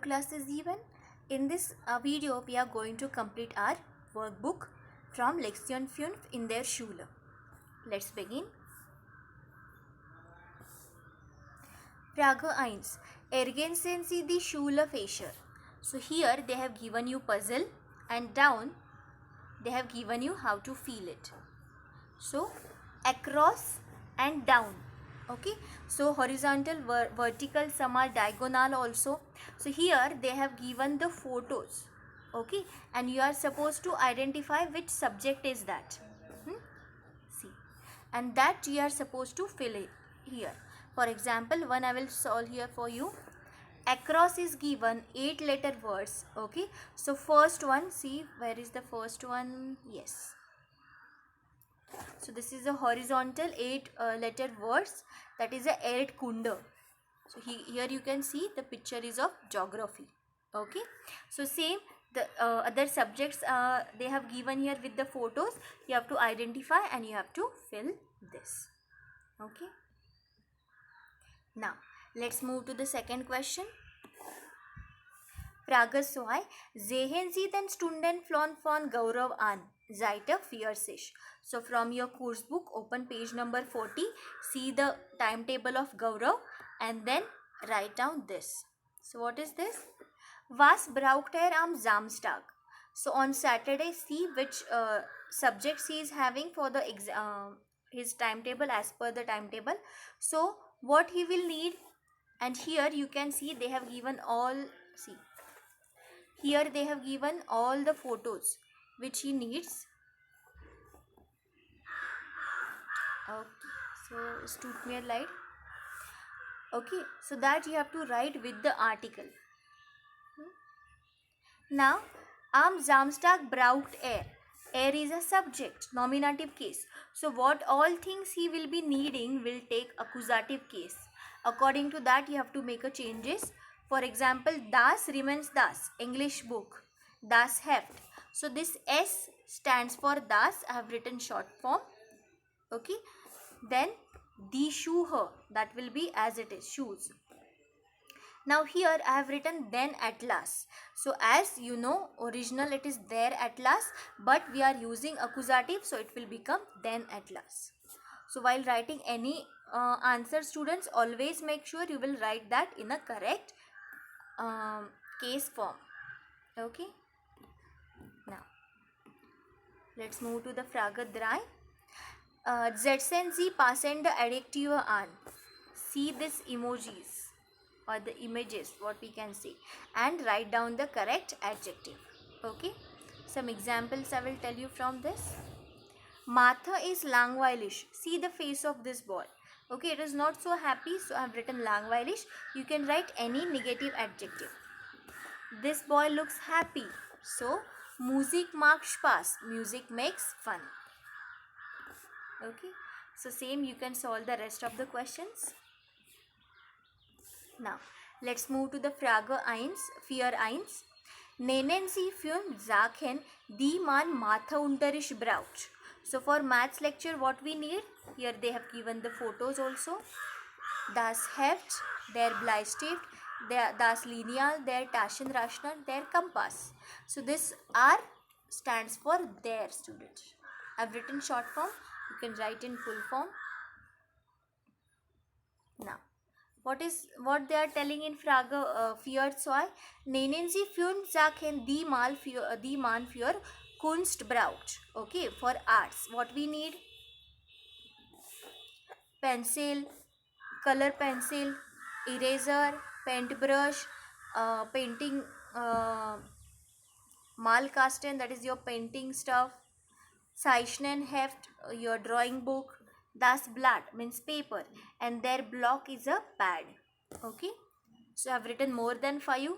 class is given. In this video, we are going to complete our workbook from Lektion 5 in der Schule. Let's begin. Frage 1. Ergänzen Sie die Schule Fächer. So here they have given you puzzle and down they have given you how to fill it. So across and down. Okay, so horizontal, vertical, some are diagonal also. So here they have given the photos. Okay, and you are supposed to identify which subject is that. See, and that you are supposed to fill it here. For example, one I will solve here for you. Across is given 8-letter words. Okay, so first one, see where is the first one? Yes. So this is a horizontal 8-letter words, that is a Erdkunde. So here you can see the picture is of geography. Okay, so same the other subjects they have given here with the photos. You have to identify and you have to fill this. Okay, now let's move to the second question. Frage 2. Sehen Sie den Stundenplan von Gaurav an, Seite 40. So from your course book, open page number 40, see the timetable of Gaurav and then write down this. So what is this? Was braucht am Samstag? So on Saturday, see which subjects he is having for the his timetable as per the timetable. So what he will need, and here you can see they have given all, see. Here they have given all the photos which he needs. Okay, so es tut mir leid. Okay, so that you have to write with the article. Now, am Samstag braucht er. Er is a subject, nominative case. So what all things he will be needing will take accusative case. According to that, you have to make a changes. For example, das remains das, English book, das Heft. So this S stands for das, I have written short form. Okay, then die Schuhe, that will be as it is, shoes. Now here I have written then Atlas. So as you know, original it is there Atlas, but we are using accusative, so it will become then Atlas. So while writing any answer, students, always make sure you will write that in a correct case form. Okay, now let's move to the Frage 3. Setzen Sie passende Adjektive an. See this emojis or the images, what we can see, and write down the correct adjective. Okay, some examples I will tell you from this. Martha is langweilig. See the face of this boy. Okay, it is not so happy, so I have written langweilig. You can write any negative adjective. This boy looks happy, so Musik macht Spaß. Music makes fun. Okay, so same you can solve the rest of the questions. Now let's move to the Frage 1, 4. Nennen Sie 5 Sachen, die man Matheunterricht braucht. So for maths lecture, what we need, here they have given the photos also. Das Heft, der Bleistift, das Lineal, der Taschenrechner, der Kompass. So this R stands for their, student. I've written short form, you can write in full form. Now what they are telling in Frage 4. Nennen Sie 5 Sachen, die man für Kunst braucht. Okay, for arts, what we need? Pencil, color pencil, eraser, paintbrush, painting, Malkasten, that is your painting stuff, Zeichnenheft, your drawing book, das Blatt means paper, and their block is a pad. Okay, so I have written more than 5.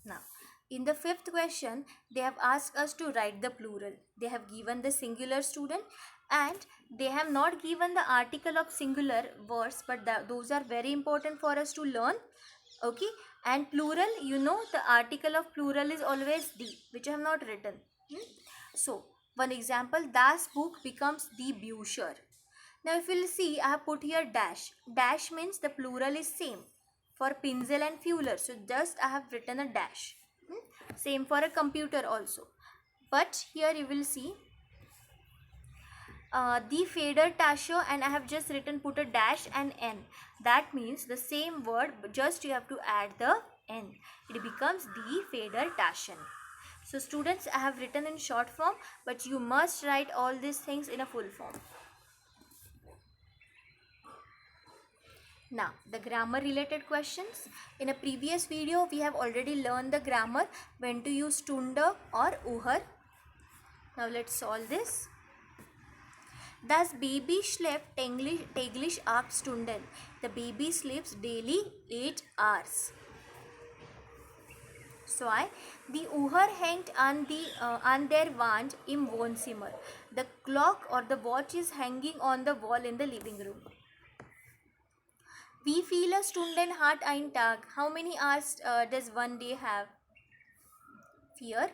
Now in the 5th question, they have asked us to write the plural. They have given the singular, student, and they have not given the article of singular words, but those are very important for us to learn. Okay, and plural, you know the article of plural is always die, which I have not written. So one example, das Buch becomes die Bücher. Now if you'll see, I have put here dash. Dash means the plural is same for pencil and fueler. So just I have written a dash. Same for a computer also. But here you will see the fader tasho, and I have just written, put a dash and n. That means the same word, but just you have to add the n. It becomes the fader tashan. So students, I have written in short form, but you must write all these things in a full form. Now, the grammar related questions. In a previous video, we have already learned the grammar, when to use Stunde or Uhar. Now, let's solve this. Das Baby schläft täglich 8 Stunden. The baby sleeps daily 8 hours. So, die Uhr hängt an der Wand im Wohnzimmer. The clock or the watch is hanging on the wall in the living room. Wie viele Stunden hat ein Tag? How many hours does one day have? 4.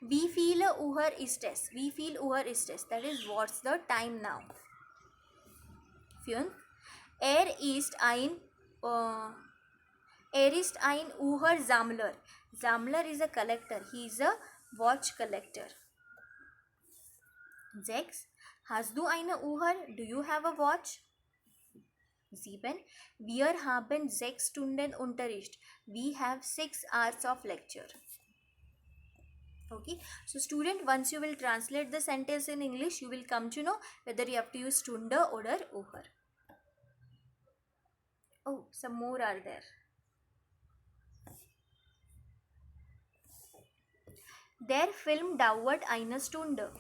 Wie viele Uhr ist es? Wie viel Uhr ist es? That is, what's the time now? 5. Ist ein Uhrsammler. Sammler is a collector. He is a watch collector. 6. Hast du eine Uhr? Do you have a watch? 7. Wir haben 6 Stunden Unterricht. We have 6 hours of lecture. Okay, so student, once you will translate the sentence in English, you will come to know whether you have to use Stunde or Uhr. Oh, some more are there. Der Film dauert eine Stunde.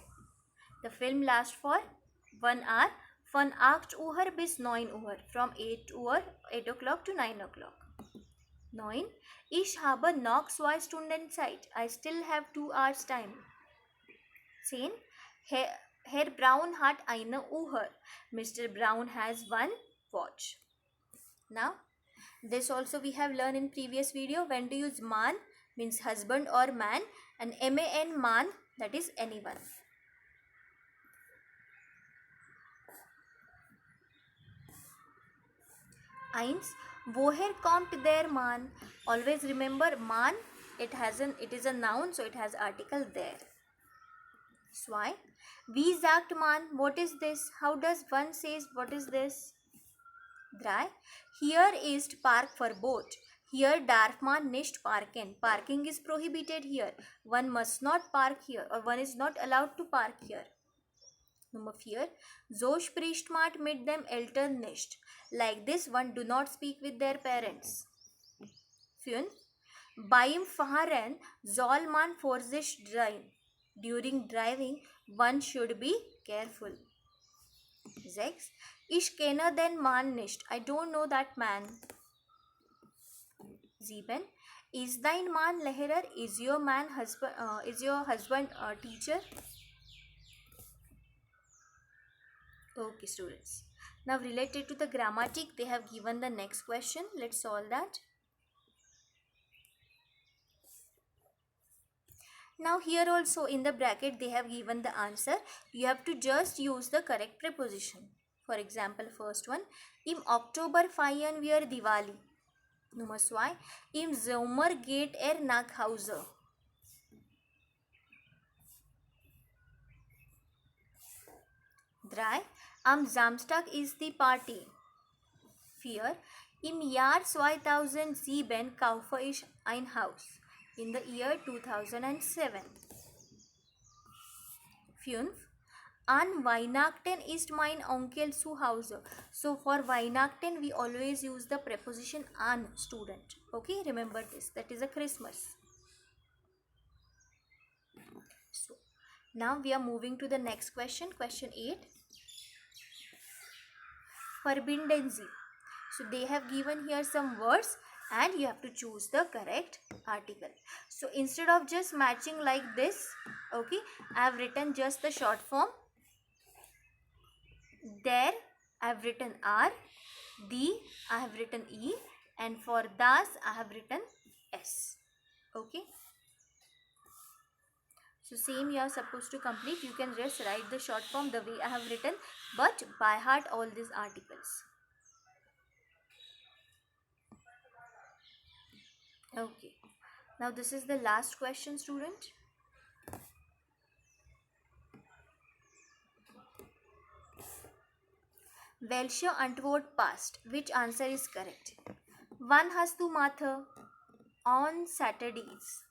The film lasts for 1 hour. Von 8 Uhr bis 9 Uhr. From 8 o'clock to 9 o'clock. 9. Ich habe noch 2 Stunden Zeit. I still have 2 hours time. 10. Herr Braun hat eine Uhr. Mr. Brown has one watch. Now, this also we have learned in previous video. When to use man means husband or man, and man, man, that is anyone. Eins, woher kommt der Mann? Always remember man, it is a noun, so it has article there. 2. Wie sagt man? What is this? How does one says what is this? 3. Hier ist Park Verbot. Here darf man nicht parken. Parking is prohibited here. One must not park here, or one is not allowed to park here. Number 4. So spricht man mit dem Eltern nicht. Like this, one do not speak with their parents. 5. Beim Fahren soll man vorsichtig sein. During driving, one should be careful. 6. Ich kenne den Mann nicht. I don't know that man. 7. Is dein Mann Lehrer? Is your husband teacher? Okay, students. Now, related to the grammatic, they have given the next question. Let's solve that. Now, here also in the bracket, they have given the answer. You have to just use the correct preposition. For example, first one. Im Oktober feiern wir Diwali. Nummer 2. Im Sommer geht nach Hause. 3. Am Samstag ist die Party. 4. Im Jahr 2007 kaufe ich ein Haus. In the year 2007. 5. An Weihnachten ist mein Onkel zu Hause. So for Weihnachten we always use the preposition an, student. Okay, remember this. That is a Christmas. So now we are moving to the next question. Question 8. Verbinden Sie. So they have given here some words and you have to choose the correct article. So instead of just matching like this, okay, I have written just the short form. There I have written R, the I have written E, and for das I have written S. Okay. So same you are supposed to complete. You can just write the short form the way I have written, but by heart all these articles. Okay. Now this is the last question, student. Welche Antwort passt. Which answer is correct? Wann hast du Mathe? On Saturdays.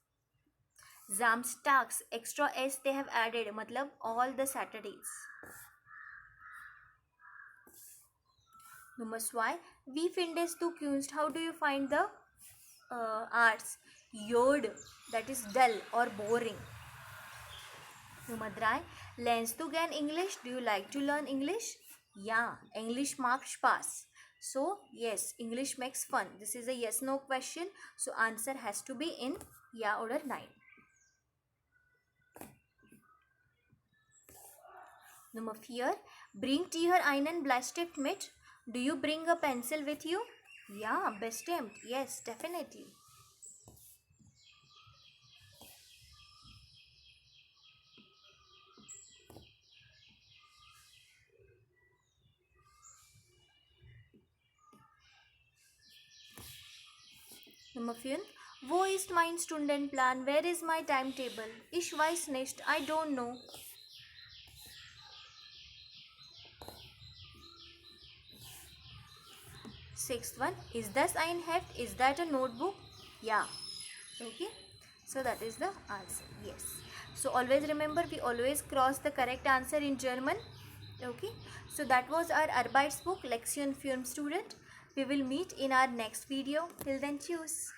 Samstags, extra s they have added, matlab all the Saturdays. Number why? Wie findest du Kunst? How do you find the arts? Yod, that is dull or boring. Number 3, lernst du gern English? Do you like to learn English? Yeah, English macht Spaß. So, yes, English makes fun. This is a yes no question. So, answer has to be in yeah oder nein. Nummer 4, bringt ihr einen Bleistift mit? Do you bring a pencil with you? Yeah, bestimmt. Yes, definitely. Nummer 5. Wo ist mein Stundenplan? Where is my timetable? Ich weiß nicht. I don't know. Sixth one. Is das ein Heft? Is that a notebook? Yeah. Okay. So that is the answer. Yes. So always remember, we always cross the correct answer in German. Okay. So that was our Arbeitsbuch Lektion 5 student. We will meet in our next video. Till then, choose.